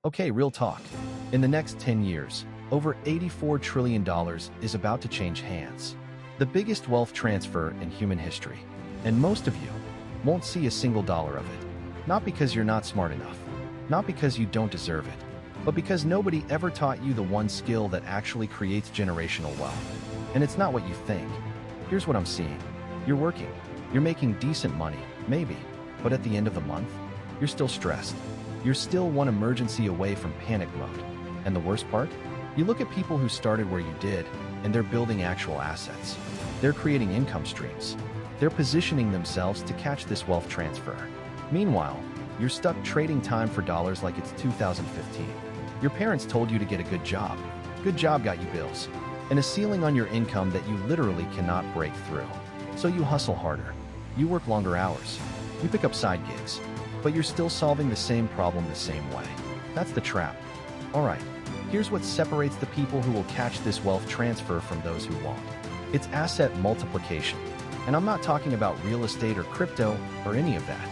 Okay, real talk. In the next 10 years, over $84 trillion is about to change hands. The biggest wealth transfer in human history. And most of you won't see a single dollar of it. Not because you're not smart enough, not because you don't deserve it, but because nobody ever taught you the one skill that actually creates generational wealth. And it's not what you think. Here's what I'm seeing. You're working. You're making decent money, maybe. But at the end of the month, you're still stressed. You're still one emergency away from panic mode. And the worst part? You look at people who started where you did, and they're building actual assets. They're creating income streams. They're positioning themselves to catch this wealth transfer. Meanwhile, you're stuck trading time for dollars like it's 2015. Your parents told you to get a good job. Good job got you bills. And a ceiling on your income that you literally cannot break through. So you hustle harder. You work longer hours. You pick up side gigs. But you're still solving the same problem the same way. That's the trap. Alright, here's what separates the people who will catch this wealth transfer from those who won't. It's asset multiplication. And I'm not talking about real estate or crypto or any of that.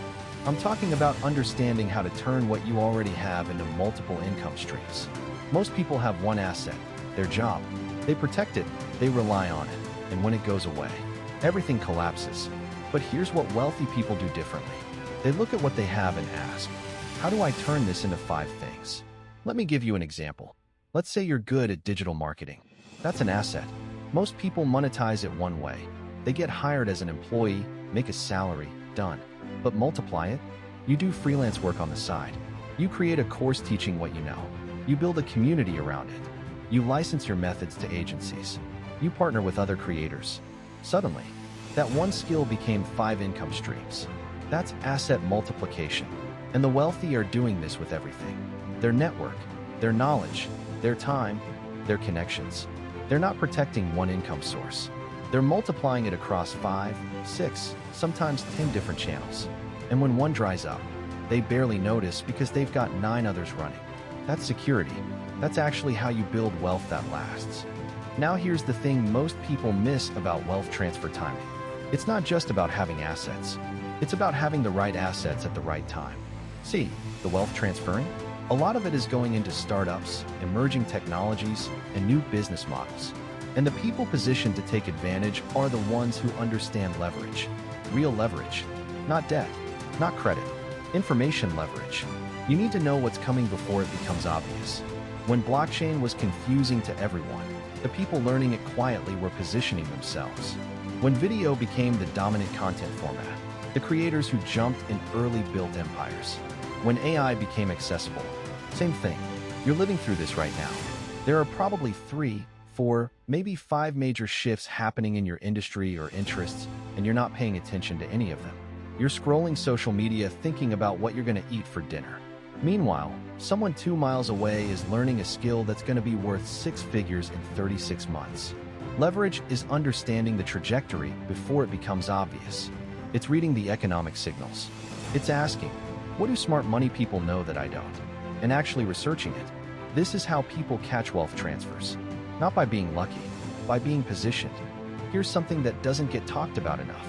I'm talking about understanding how to turn what you already have into multiple income streams. Most people have one asset, their job. They protect it, they rely on it, and when it goes away, everything collapses. But here's what wealthy people do differently. They look at what they have and ask, how do I turn this into 5 things? Let me give you an example. Let's say you're good at digital marketing. That's an asset. Most people monetize it one way. They get hired as an employee, make a salary, done. But multiply it. You do freelance work on the side. You create a course teaching what you know. You build a community around it. You license your methods to agencies. You partner with other creators. Suddenly, that one skill became 5 income streams. That's asset multiplication. And the wealthy are doing this with everything. Their network, their knowledge, their time, their connections. They're not protecting one income source. They're multiplying it across 5, 6, sometimes 10 different channels. And when one dries up, they barely notice because they've got 9 others running. That's security. That's actually how you build wealth that lasts. Now here's the thing most people miss about wealth transfer timing. It's not just about having assets. It's about having the right assets at the right time. See, the wealth transferring? A lot of it is going into startups, emerging technologies, and new business models. And the people positioned to take advantage are the ones who understand leverage. Real leverage. Not debt. Not credit. Information leverage. You need to know what's coming before it becomes obvious. When blockchain was confusing to everyone, the people learning it quietly were positioning themselves. When video became the dominant content format, the creators who jumped in early built empires. When AI became accessible, same thing. You're living through this right now. There are probably 3, 4, maybe 5 major shifts happening in your industry or interests, and you're not paying attention to any of them. You're scrolling social media thinking about what you're going to eat for dinner. Meanwhile, someone 2 miles away is learning a skill that's going to be worth 6 figures in 36 months. Leverage is understanding the trajectory before it becomes obvious. It's reading the economic signals. It's asking, what do smart money people know that I don't? And actually researching it. This is how people catch wealth transfers. Not by being lucky, by being positioned. Here's something that doesn't get talked about enough.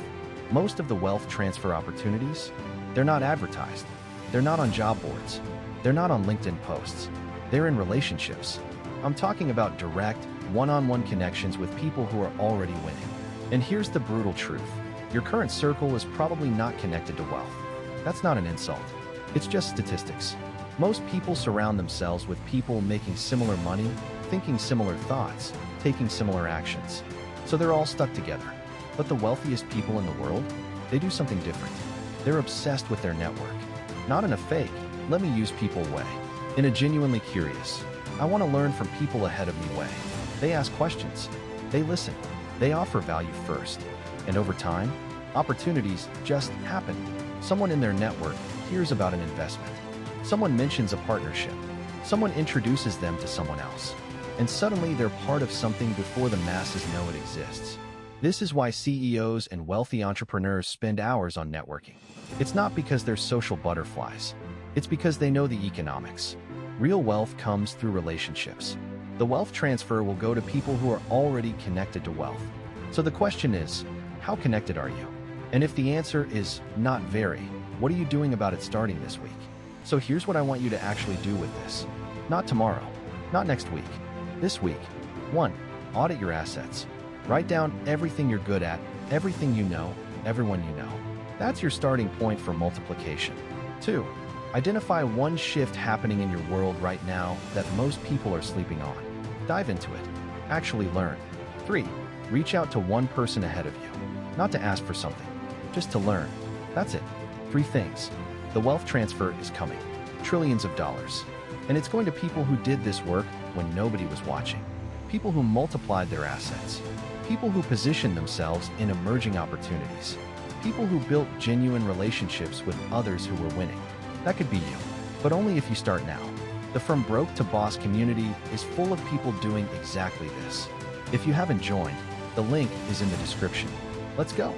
Most of the wealth transfer opportunities, they're not advertised. They're not on job boards. They're not on LinkedIn posts. They're in relationships. I'm talking about direct, one-on-one connections with people who are already winning. And here's the brutal truth. Your current circle is probably not connected to wealth. That's not an insult. It's just statistics. Most people surround themselves with people making similar money, thinking similar thoughts, taking similar actions. So they're all stuck together. But the wealthiest people in the world, they do something different. They're obsessed with their network. Not in a fake, let me use people way. In a genuinely curious, I want to learn from people ahead of me way. They ask questions. They listen. They offer value first. And over time, opportunities just happen. Someone in their network hears about an investment. Someone mentions a partnership. Someone introduces them to someone else. And suddenly they're part of something before the masses know it exists. This is why CEOs and wealthy entrepreneurs spend hours on networking. It's not because they're social butterflies. It's because they know the economics. Real wealth comes through relationships. The wealth transfer will go to people who are already connected to wealth. So the question is, how connected are you? And if the answer is not very, what are you doing about it starting this week? So here's what I want you to actually do with this. Not tomorrow, not next week, this week. 1. Audit your assets. Write down everything you're good at, everything you know, everyone you know. That's your starting point for multiplication. 2. Identify one shift happening in your world right now that most people are sleeping on. Dive into it. Actually learn. 3. Reach out to one person ahead of you. Not to ask for something, just to learn. That's it. 3 things. The wealth transfer is coming. Trillions of dollars. And it's going to people who did this work when nobody was watching. People who multiplied their assets. People who positioned themselves in emerging opportunities. People who built genuine relationships with others who were winning. That could be you, but only if you start now. The From Broke to Boss community is full of people doing exactly this. If you haven't joined, the link is in the description. Let's go.